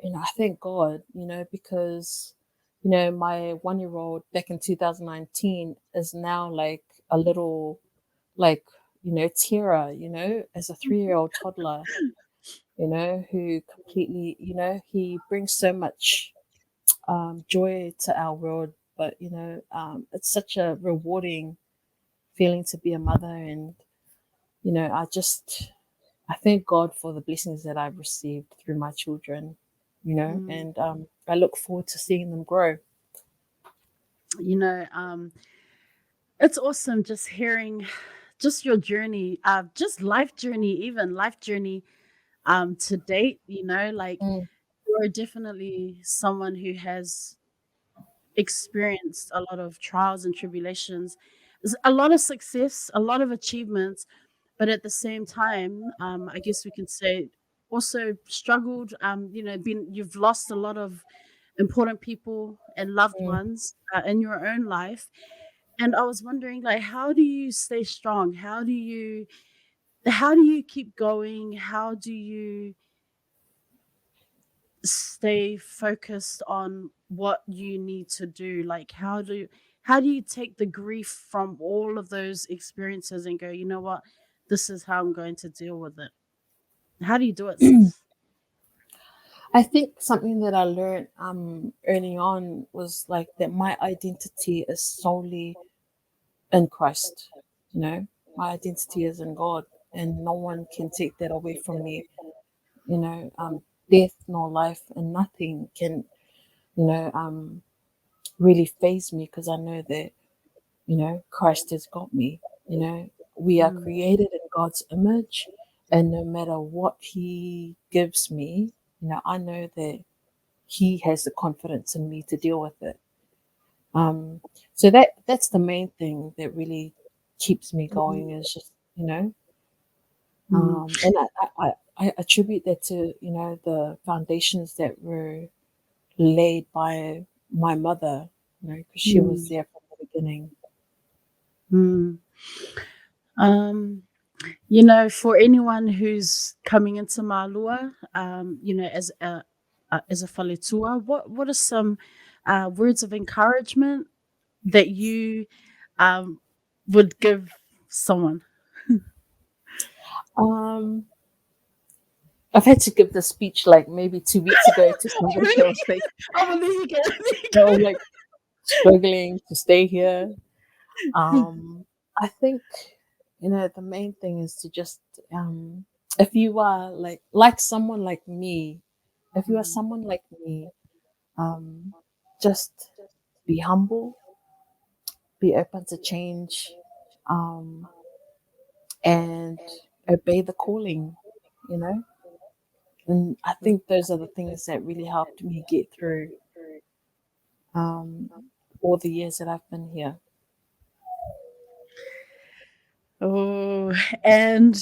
I thank God, because my 1-year old back in 2019 is now like a little like Tira, as a 3-year old toddler, who completely, he brings so much joy to our world. But it's such a rewarding feeling to be a mother, and I thank God for the blessings that I've received through my children, Mm. and I look forward to seeing them grow. You know, um, it's awesome just hearing just your journey, just life journey, even life journey to date, like Mm, you're definitely someone who has experienced a lot of trials and tribulations, a lot of success, a lot of achievements, but at the same time, I guess we can say also struggled. You've lost a lot of important people and loved mm. ones in your own life, and I was wondering, like, how do you stay strong? How do you keep going? How do you stay focused on what you need to do? Like, how do you take the grief from all of those experiences and go, you know what, this is how I'm going to deal with it? How do you do it, sis? I think something that I learned early on was like that my identity is solely in Christ. My identity is in God, and no one can take that away from me. Death nor life and nothing can, you know, um, really phase me because I know that Christ has got me. We are Mm, created in God's image, and no matter what He gives me, I know that He has the confidence in me to deal with it. Um, so that's the main thing that really keeps me mm, going is just mm, and I attribute that to the foundations that were laid by my mother, because she was there from the beginning. Mm. For anyone who's coming into Malua, as a Faletua, what are some words of encouragement that you would give someone? Um, I've had to give the speech like maybe 2 weeks ago to somebody else. Like, I believe you I was like struggling to stay here. I think the main thing is to just if you are like someone like me, if you are someone like me, um, just be humble, be open to change, um, and obey the calling. You know, and I think those are the things that really helped me get through um, all the years that I've been here. Oh, and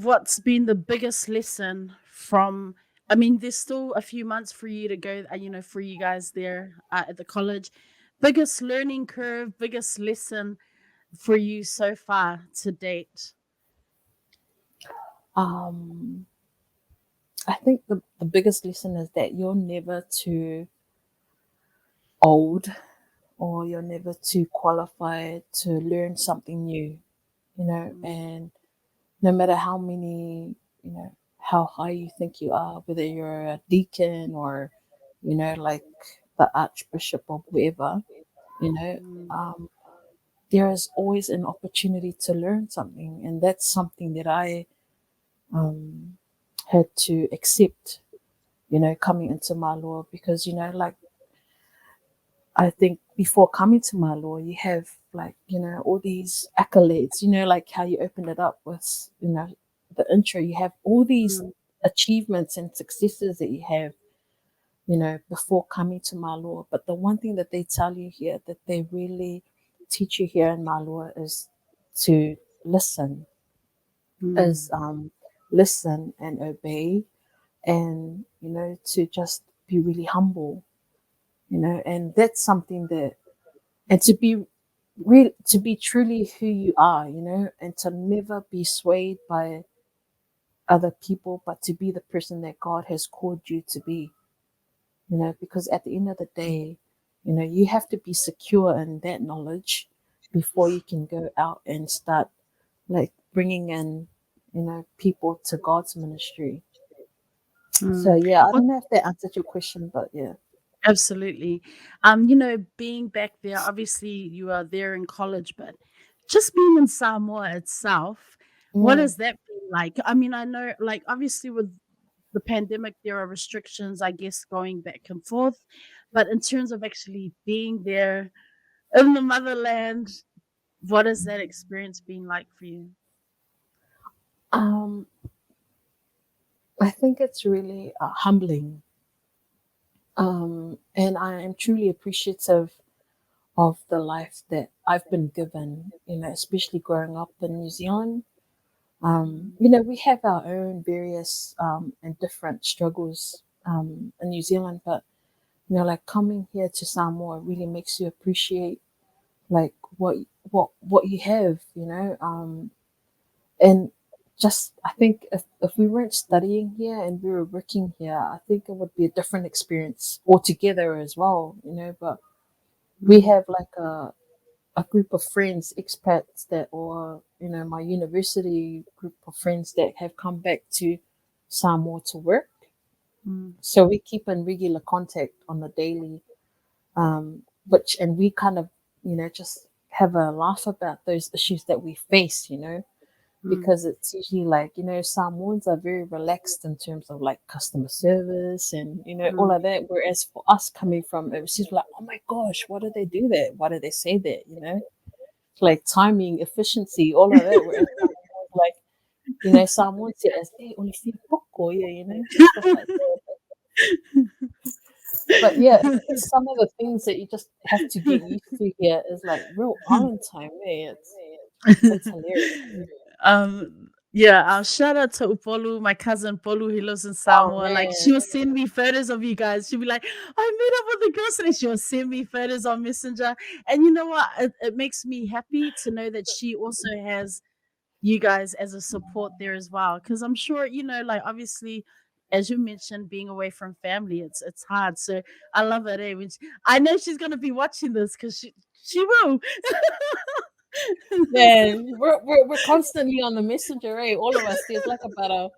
what's been the biggest lesson from? I mean, there's still a few months for you to go. For you guys there at the college, biggest learning curve, biggest lesson for you so far to date. Um, I think the biggest lesson is that you're never too old or you're never too qualified to learn something new, and no matter how many, how high you think you are, whether you're a deacon or, like the archbishop or whoever, you know, Mm, um, there is always an opportunity to learn something. And that's something that I um, had to accept, coming into my law because, like I think before coming to my law, you have like, all these accolades, like how you opened it up with, the intro, you have all these mm, achievements and successes that you have, before coming to my law. But the one thing that they tell you here that they really teach you here in my law is to listen, is mm. listen and obey and, to just be really humble, and that's something that and to be truly who you are, and to never be swayed by other people, but to be the person that God has called you to be, because at the end of the day, you have to be secure in that knowledge before you can go out and start like bringing in, people to God's ministry. So Mm. yeah, I What don't know if that answered your question, but yeah. Absolutely. Being back there, obviously you are there in college, but just being in Samoa itself, what Mm. has that been like? I mean, I know, like, obviously with the pandemic, there are restrictions, I guess, going back and forth. But in terms of actually being there in the motherland, what has that experience been like for you? Um, I think it's really humbling. And I am truly appreciative of the life that I've been given, especially growing up in New Zealand. Mm, We have our own various and different struggles in New Zealand, but like coming here to Samoa really makes you appreciate like what you have, and just I think if we weren't studying here and we were working here, I think it would be a different experience altogether as well, but we mm, have like a group of friends, expats that, or my university group of friends that have come back to Samoa to work. mm, So we keep in regular contact on the daily, which and we kind of just have a laugh about those issues that we face, mm, because it's usually like Samoans are very relaxed in terms of like customer service and all mm. of that. Whereas for us coming from overseas, we're like, oh my gosh, why do they do that? Why do they say that? Like timing, efficiency, all of that. Whereas like, someone says, hey, only see poko, yeah, stuff like that. But yeah, it's some of the things that you just have to get used to here is like real island time, eh? It's hilarious. um Yeah, shout out to Upolu, my cousin Polu, he lives in Oh Samoa. Like, man. she'll send me photos of you guys. She'll be like, I met up with the girls today. She'll send me photos on Messenger. And you know what? It makes me happy to know that she also has you guys as a support there as well. Because I'm sure, like, obviously, as you mentioned, being away from family, it's hard. So I love it. I know she's gonna be watching this because she will. Man, we're constantly on the messenger, eh? All of us. There's like about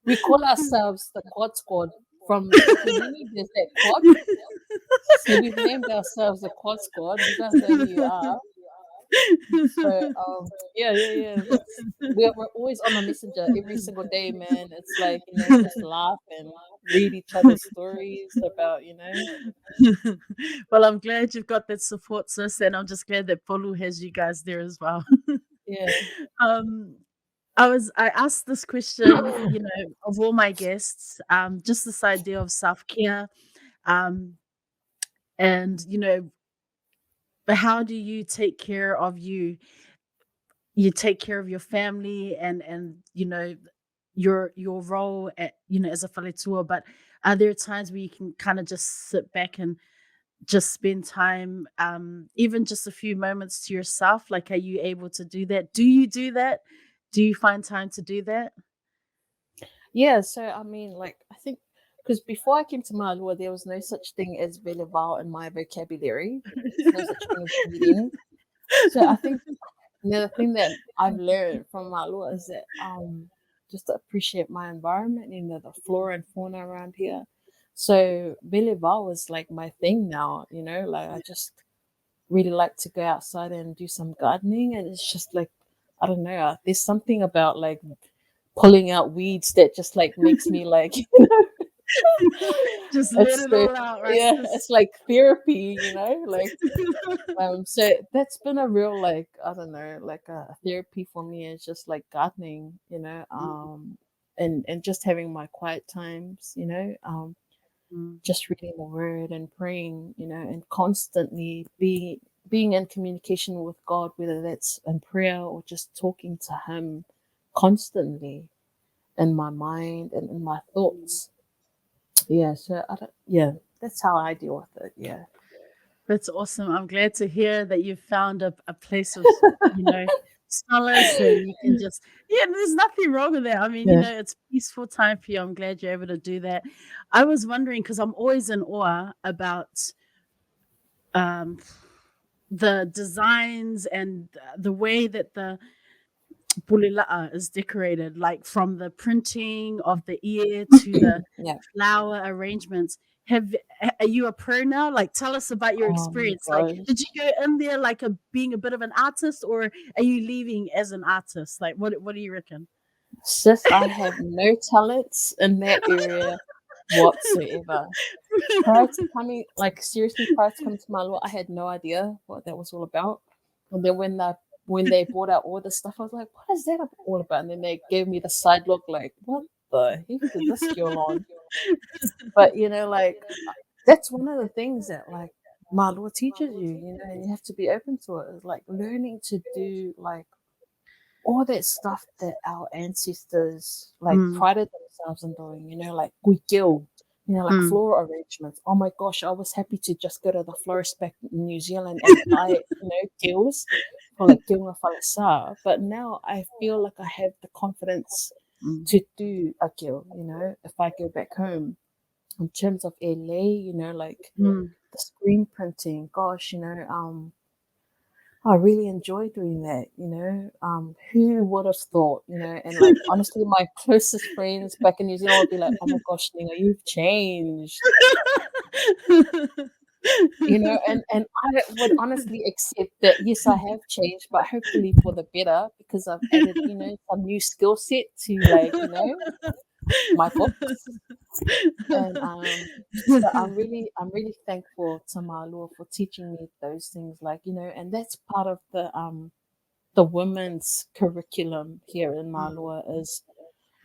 we call ourselves the quad squad from Fa'alaniga. There's that quad. So we've named ourselves the quad squad. You guys know who you are. So yeah. We're always on the messenger every single day, man. It's like, just laugh and read each other's stories about, Well, I'm glad you've got that support, sis, and I'm just glad that Polu has you guys there as well. yeah. um, I asked this question, of all my guests, just this idea of self-care, um, and but how do you take care of you? You take care of your family and your role as a Faletua, but are there times where you can kind of just sit back and just spend time, even just a few moments to yourself? Like, are you able to do that? Do you do that? Do you find time to do that? Yeah, so I mean, like, I think because before I came to Malua, there was no such thing as Belival in my vocabulary. There's no such thing as reading. So I think another thing that I've learned from Malua is that just to appreciate my environment, the flora and fauna around here. So Belival is like my thing now, like I just really like to go outside and do some gardening, and it's just like, I don't know, there's something about like pulling out weeds that just like makes me like Just let it's it the all out, right, yeah, sis? it's like therapy, like so that's been a real, like, I don't know, like a therapy for me. It's just like gardening, and just having my quiet times, Mm, just reading the word and praying, and constantly being in communication with God, whether that's in prayer or just talking to him constantly in my mind and in my mm. thoughts. Yeah, so that's how I deal with it. Yeah. That's awesome. I'm glad to hear that you've found a place of, you know, solace and you can just, yeah, there's nothing wrong with that. I mean, Yeah. it's peaceful time for you. I'm glad you're able to do that. I was wondering, because I'm always in awe about um, the designs and the way that the pulila'a is decorated, like from the printing of the ear to the Yeah. flower arrangements. Are you a pro now? Like, tell us about your Oh my experience. Like, gosh. did you go in there like being a bit of an artist, or are you leaving as an artist? Like, what do you reckon? Sis, I have no talents in that area whatsoever. Prior to coming, like seriously, prior to coming to Malua, I had no idea what that was all about. And then when they brought out all the stuff, I was like, "What is that all about?" And then they gave me the side look, like, "What the heck is this girl on?" But like that's one of the things that like Malua teaches you, and you have to be open to it. It's like learning to do like all that stuff that our ancestors like Mm, prided themselves in doing, like guikil, like mm, floral arrangements. Oh my gosh, I was happy to just go to the florist back in New Zealand and buy, gills for like gilna falasa. But now I feel like I have the confidence mm, to do a gil, if I go back home. In terms of LA, like mm. the screen printing, gosh, I really enjoy doing that, who would have thought, and like honestly, my closest friends back in New Zealand would be like, oh my gosh, Niga, you've changed, and I would honestly accept that, yes, I have changed, but hopefully for the better because I've added, some new skill set to like, my books. And so I'm really thankful to Malua for teaching me those things, like, and that's part of the women's curriculum here in Mm, Malua is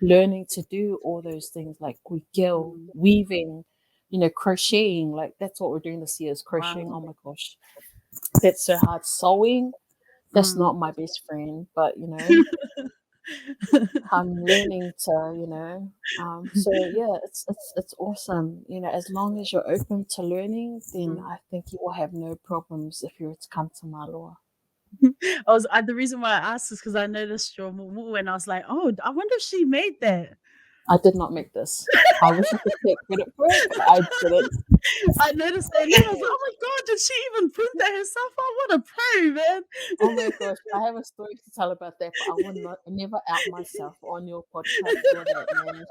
learning to do all those things like guikil, mm. weaving, crocheting. Like that's what we're doing this year is Wow. crocheting. Oh my gosh, that's so hard. Sewing, that's Mm. not my best friend, but I'm learning to, so yeah, it's awesome. As long as you're open to learning, then I think you will have no problems if you were to come to Malua. The reason why I asked is because I noticed your mumu, and I was like, oh, I wonder if she made that. I did not make this. I wish I could take credit for it, but I didn't. I noticed that, and then I was like, oh my god, did she even print that herself? I want to pray, man. Oh my gosh, I have a story to tell about that, but I will never out myself on your podcast for that, man.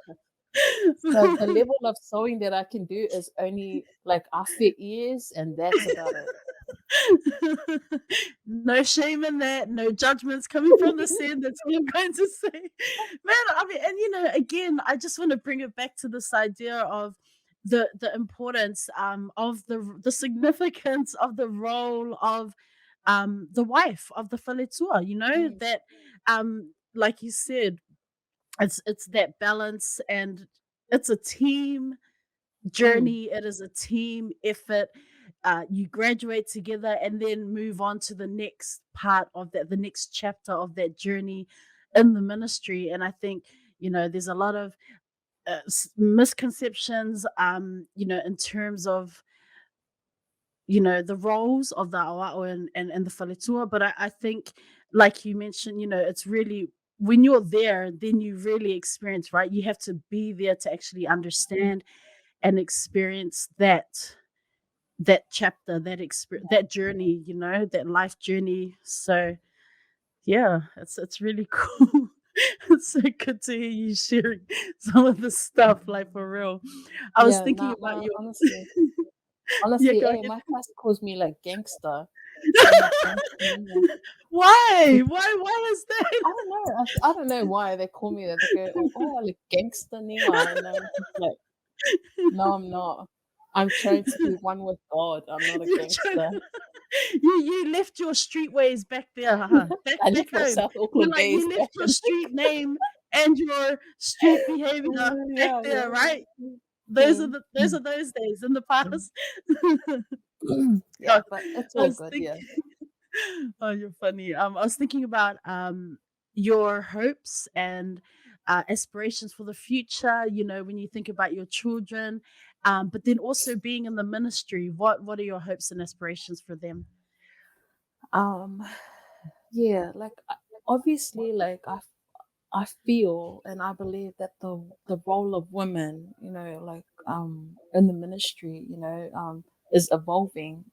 The level of sewing that I can do is only like after ears, and that's about it. No shame in that, no judgments coming from the sin. That's all I'm going to say. Man, I mean, and again, I just want to bring it back to this idea of the importance of the significance of the role of the wife of the Faletua, that like you said, it's that balance, and it's a team journey. It is a team effort. You graduate together and then move on to the next part of that, the next chapter of that journey in the ministry. And I think there's a lot of misconceptions, in terms of the roles of the awa'o and the faletua. But I think, like you mentioned, it's really, when you're there, then you really experience, right? You have to be there to actually understand and experience that chapter, that journey, that life journey. So yeah, it's really cool. It's so good to hear you sharing some of the stuff, like, for real. I was Yeah, thinking no, about no, your honestly, yeah, honestly, go hey, ahead. my class calls me like gangster. I'm like gangster Nina. Why is that? I don't know. I don't know why they call me that. They go, "Oh, like gangster Nina," and I'm just like, "No, I'm not. I'm trying to be one with God. I'm not a You're trying gangster." you left your street ways back there, huh? I Back left my home. South Auckland days You left back your in. street name and your street behavior back Yeah, there, yeah. right? Those are those days in the past. Yeah, I but it's all was good. Yeah. thinking, oh, you're funny. I was thinking about your hopes and aspirations for the future. When you think about your children, but then also being in the ministry. What are your hopes and aspirations for them? Um. Yeah. Like obviously, like I feel and I believe that the role of women, like in the ministry, is evolving,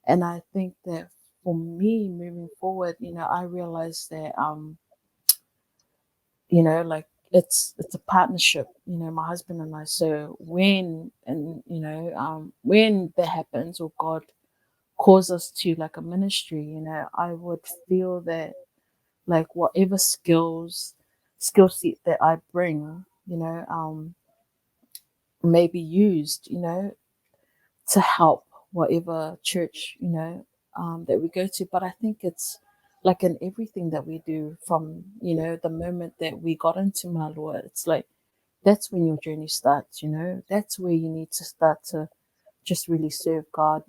and I think that for me moving forward, I realize that like it's a partnership, my husband and I. So when that happens or God calls us to like a ministry, I would feel that like whatever skill set that I bring, may be used, to help whatever church, that we go to. But I think it's like in everything that we do from, the moment that we got into Malua, it's like that's when your journey starts, that's where you need to start to just really serve God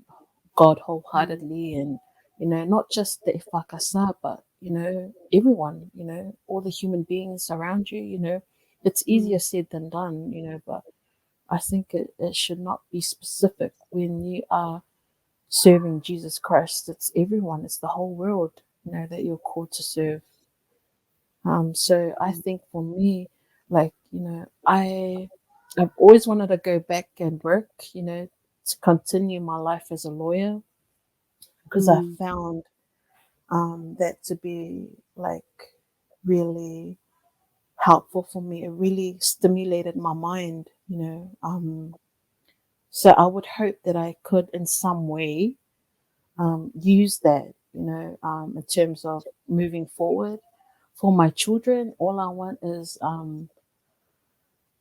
wholeheartedly, and not just the EFKS, but everyone, all the human beings around you. It's easier said than done, but I think it should not be specific when you are serving Jesus Christ. It's everyone, it's the whole world, that you're called to serve. So I think for me, like, I've always wanted to go back and work, to continue my life as a lawyer, because I Mm, found that to be like really helpful for me. It really stimulated my mind, so I would hope that I could in some way use that, in terms of moving forward for my children. All I want is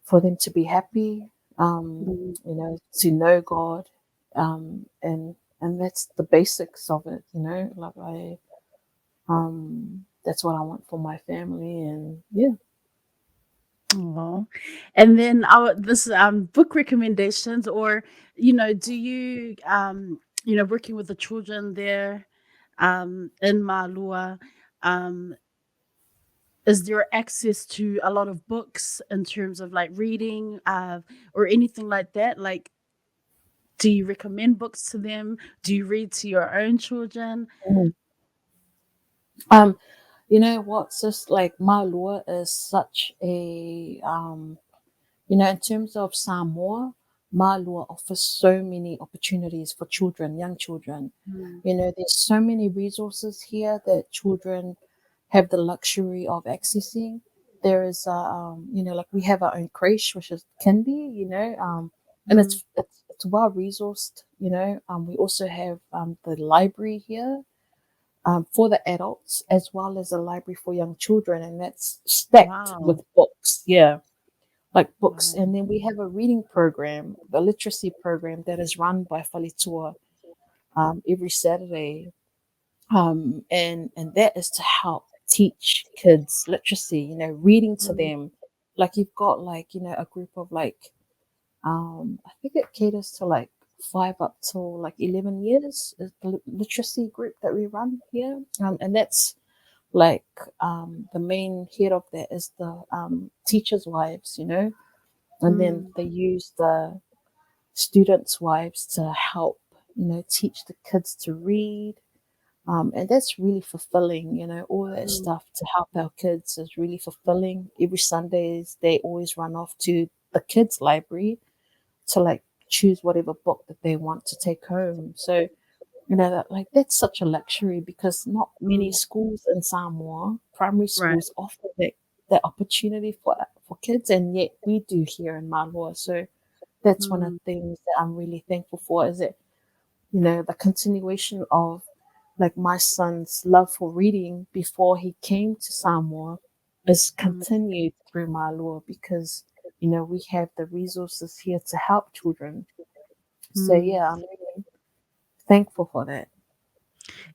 for them to be happy, mm. to know God, and that's the basics of it, like that's what I want for my family, and yeah. Aw. And then our this book recommendations, or do you working with the children there in Malua, um is there access to a lot of books in terms of like reading or anything like that? Like, do you recommend books to them? Do you read to your own children? Mm. Um, you know what's just like Malua is such a in terms of Samoa, Malua offers so many opportunities for children, young children. Mm. There's so many resources here that children have the luxury of accessing. There is, like we have our own creche, which is Kindi, and Mm. it's well resourced. We also have the library here for the adults as well as a library for young children, and that's stacked Wow. with books. Yeah, like books. Wow. And then we have a reading program, the literacy program that is run by Faletua every Saturday. And that is to help teach kids literacy, reading to Mm. them. Like you've got like, a group of like, I think it caters to like 5 up till like 11 years is the literacy group that we run here. And that's like the main head of that is the teachers' wives, and then Mm. they use the students' wives to help, teach the kids to read. And that's really fulfilling, all that Mm. stuff to help our kids is really fulfilling. Every Sundays, they always run off to the kids' library to like choose whatever book that they want to take home. So, that's such a luxury because not many Mm. schools in Samoa, primary Right. schools, offer that opportunity for kids, and yet we do here in Malua. So that's one of Mm. the things that I'm really thankful for is that, the continuation of like my son's love for reading before he came to Samoa is Mm. continued through Malua because, we have the resources here to help children. So Mm. yeah, I'm really thankful for that.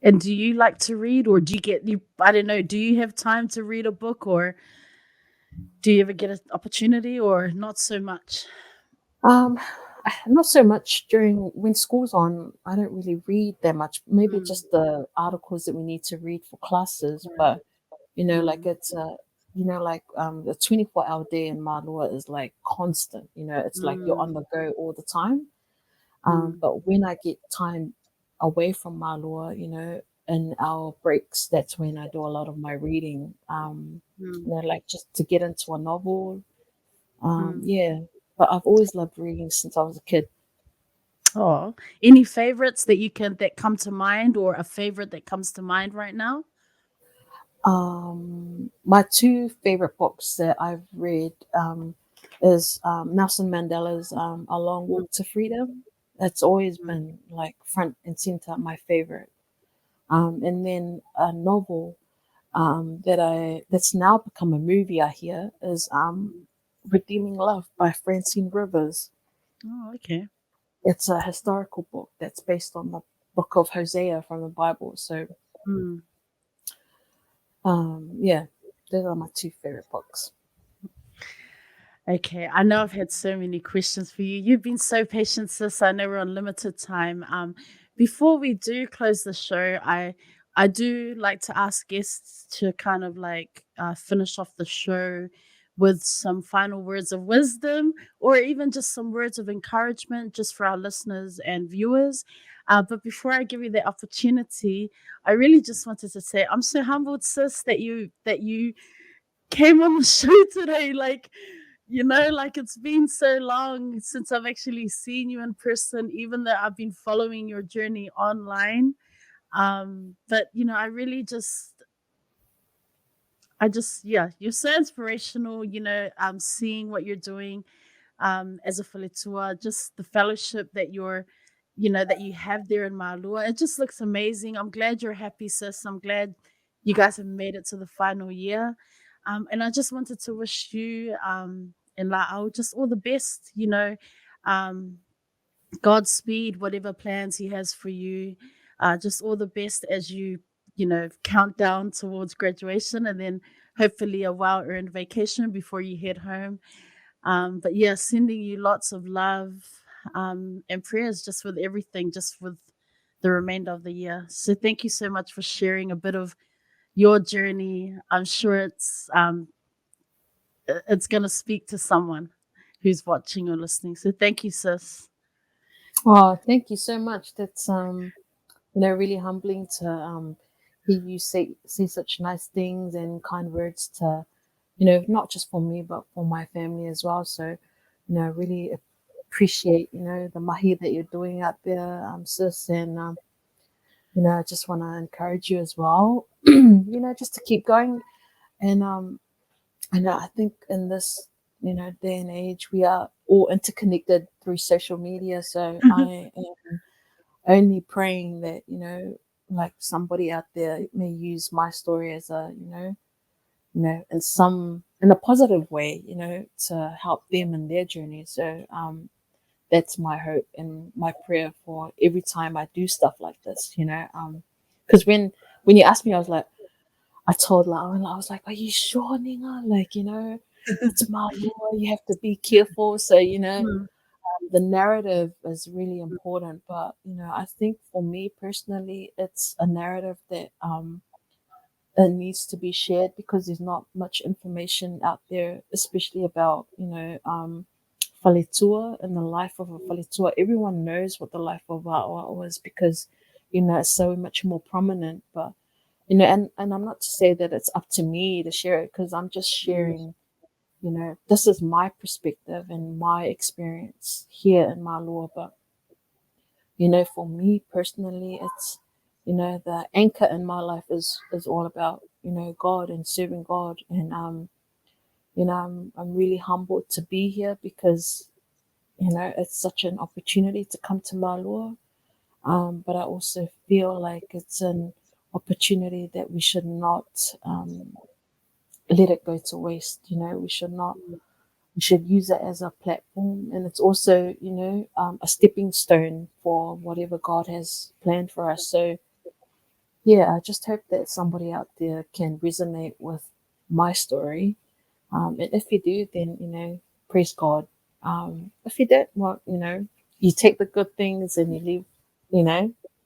And do you like to read, or do you get you? I don't know. Do you have time to read a book, or do you ever get an opportunity, or not so much? Um, not so much during when school's on. I don't really read that much. Maybe Mm. just the articles that we need to read for classes. Right. But like Mm. it's the 24-hour day in Malua is like constant. It's like you're Mm. on the go all the time. Mm. But when I get time away from Malua, in our breaks, that's when I do a lot of my reading. Mm. Like just to get into a novel. Mm. Yeah. But I've always loved reading since I was a kid. Oh, any favorites that come to mind, or a favorite that comes to mind right now? My two favorite books that I've read is Nelson Mandela's A Long Mm. Walk to Freedom. That's always Mm. been like front and center my favorite. And then a novel that's now become a movie I hear is Mm. Redeeming Love by Francine Rivers. Oh, okay. It's a historical book that's based on the book of Hosea from the Bible. So Mm. yeah, those are my two favorite books. Okay, I know I've had so many questions for you. You've been so patient, sis. I know we're on limited time. Before we do close the show, I do like to ask guests to kind of like finish off the show with some final words of wisdom, or even just some words of encouragement, just for our listeners and viewers. But before I give you the opportunity, I really just wanted to say I'm so humbled, sis, that you came on the show today. Like it's been so long since I've actually seen you in person, even though I've been following your journey online. But I really yeah, you're so inspirational. Seeing what you're doing as a Faletua, just the fellowship that you have there in Malua. It just looks amazing. I'm glad you're happy, sis. I'm glad you guys have made it to the final year. And I just wanted to wish you and La'au just all the best, um, Godspeed, whatever plans he has for you. Just all the best as you count down towards graduation, and then hopefully a well-earned vacation before you head home. But yeah, sending you lots of love and prayers just with everything, just with the remainder of the year. So thank you so much for sharing a bit of your journey. I'm sure it's gonna speak to someone who's watching or listening. So thank you, sis. Oh, thank you so much. That's really humbling to hear you say such nice things and kind words to, not just for me but for my family as well. So, really appreciate, the mahi that you're doing out there, sis, and I just want to encourage you as well, just to keep going. And I think in this, day and age, we are all interconnected through social media. So I am only praying that, like somebody out there may use my story as a, in a positive way, to help them in their journey. So that's my hope and my prayer for every time I do stuff like this, because when you asked me, I was like, I told Lau, and I was like, "Are you sure, Niga? Like, it's Malua. You have to be careful." So, Mm, the narrative is really important. But, I think for me personally, it's a narrative that it needs to be shared because there's not much information out there, especially about, Faletua and the life of a Faletua. Everyone knows what the life of Awa was because, it's so much more prominent. But and I'm not to say that it's up to me to share it because I'm just sharing, this is my perspective and my experience here in Malua. But, for me personally, it's, the anchor in my life is all about, God and serving God. And, I'm really humbled to be here because, it's such an opportunity to come to Malua. But I also feel like it's an opportunity that we should not let it go to waste. We should not. We should use it as a platform, and it's also, a stepping stone for whatever God has planned for us. So, yeah, I just hope that somebody out there can resonate with my story. And if you do, then praise God. If you don't, well, you take the good things and you leave,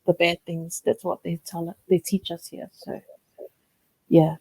the bad things. That's what they teach us here. So, yeah.